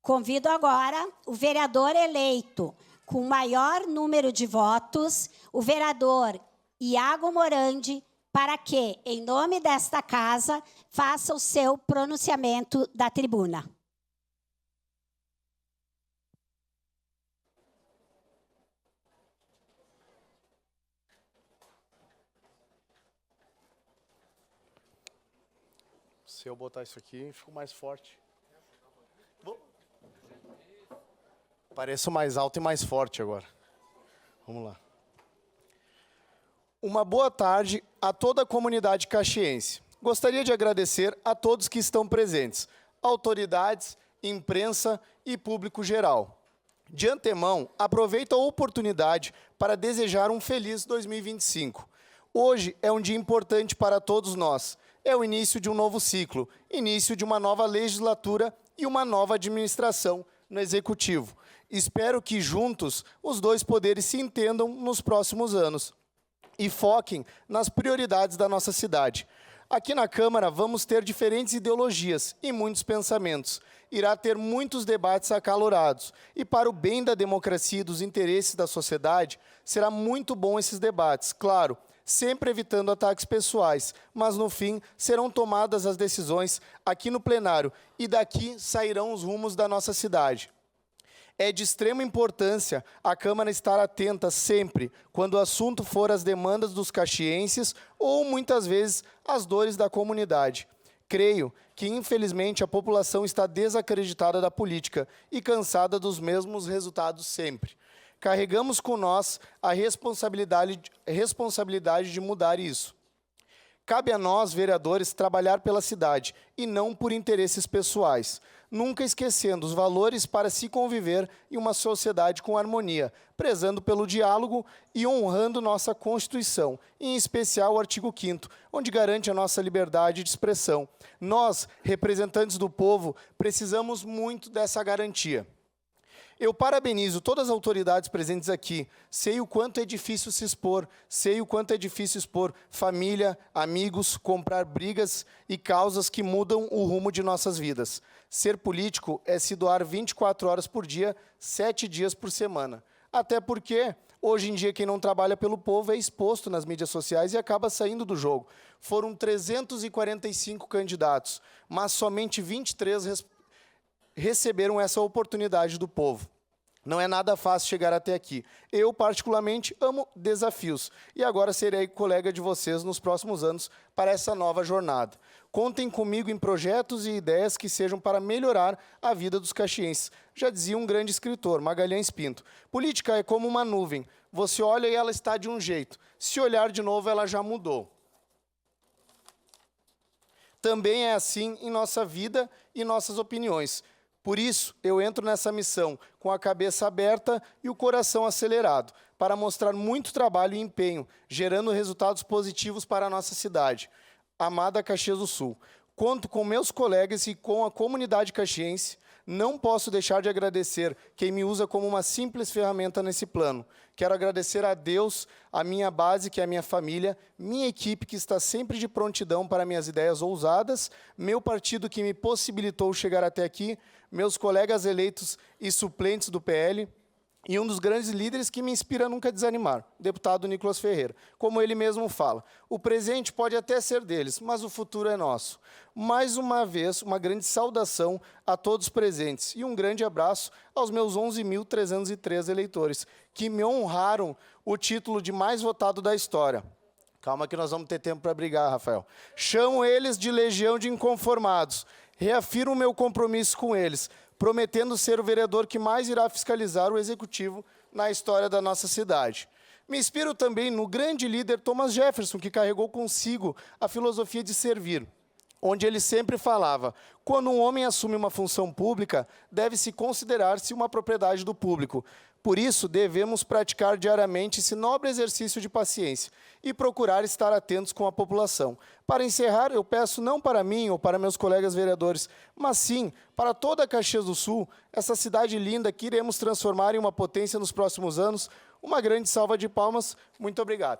Convido agora o vereador eleito com maior número de votos, o vereador Iago Morandi, para que, em nome desta casa, faça o seu pronunciamento da tribuna. Se eu botar isso aqui, fico mais forte. Pareço mais alto e mais forte agora. Vamos lá. Uma boa tarde a toda a comunidade caxiense. Gostaria de agradecer a todos que estão presentes, autoridades, imprensa e público geral. De antemão, aproveito a oportunidade para desejar um feliz 2025. Hoje é um dia importante para todos nós. É o início de um novo ciclo, início de uma nova legislatura e uma nova administração no Executivo. Espero que juntos os dois poderes se entendam nos próximos anos e foquem nas prioridades da nossa cidade. Aqui na Câmara vamos ter diferentes ideologias e muitos pensamentos. Irá ter muitos debates acalorados. E para o bem da democracia e dos interesses da sociedade, será muito bom esses debates, claro, sempre evitando ataques pessoais, mas no fim serão tomadas as decisões aqui no plenário e daqui sairão os rumos da nossa cidade. É de extrema importância a Câmara estar atenta sempre quando o assunto for as demandas dos caxienses ou, muitas vezes, as dores da comunidade. Creio que, infelizmente, a população está desacreditada da política e cansada dos mesmos resultados sempre. Carregamos com nós a responsabilidade de mudar isso. Cabe a nós, vereadores, trabalhar pela cidade e não por interesses pessoais, nunca esquecendo os valores para se conviver em uma sociedade com harmonia, prezando pelo diálogo e honrando nossa Constituição, em especial o artigo 5º, onde garante a nossa liberdade de expressão. Nós, representantes do povo, precisamos muito dessa garantia. Eu parabenizo todas as autoridades presentes aqui. Sei o quanto é difícil se expor, sei o quanto é difícil expor família, amigos, comprar brigas e causas que mudam o rumo de nossas vidas. Ser político é se doar 24 horas por dia, 7 dias por semana. Até porque, hoje em dia, quem não trabalha pelo povo é exposto nas mídias sociais e acaba saindo do jogo. Foram 345 candidatos, mas somente 23 receberam essa oportunidade do povo. Não é nada fácil chegar até aqui. Eu, particularmente, amo desafios. E agora serei colega de vocês nos próximos anos para essa nova jornada. Contem comigo em projetos e ideias que sejam para melhorar a vida dos caxienses. Já dizia um grande escritor, Magalhães Pinto. Política é como uma nuvem. Você olha e ela está de um jeito. Se olhar de novo, ela já mudou. Também é assim em nossa vida e nossas opiniões. Por isso, eu entro nessa missão com a cabeça aberta e o coração acelerado, para mostrar muito trabalho e empenho, gerando resultados positivos para a nossa cidade, amada Caxias do Sul. Conto com meus colegas e com a comunidade caxiense. Não posso deixar de agradecer quem me usa como uma simples ferramenta nesse plano. Quero agradecer a Deus, a minha base, que é a minha família, minha equipe, que está sempre de prontidão para minhas ideias ousadas, meu partido, que me possibilitou chegar até aqui, meus colegas eleitos e suplentes do PL, e um dos grandes líderes que me inspira a nunca desanimar, o deputado Nicolas Ferreira. Como ele mesmo fala, o presente pode até ser deles, mas o futuro é nosso. Mais uma vez, uma grande saudação a todos presentes e um grande abraço aos meus 11.303 eleitores, que me honraram o título de mais votado da história. Calma que nós vamos ter tempo para brigar, Rafael. Chamo eles de legião de inconformados. Reafirmo meu compromisso com eles, prometendo ser o vereador que mais irá fiscalizar o Executivo na história da nossa cidade. Me inspiro também no grande líder Thomas Jefferson, que carregou consigo a filosofia de servir, onde ele sempre falava: quando um homem assume uma função pública, deve-se considerar-se uma propriedade do público. Por isso, devemos praticar diariamente esse nobre exercício de paciência e procurar estar atentos com a população. Para encerrar, eu peço não para mim ou para meus colegas vereadores, mas sim para toda a Caxias do Sul, essa cidade linda que iremos transformar em uma potência nos próximos anos. Uma grande salva de palmas. Muito obrigado.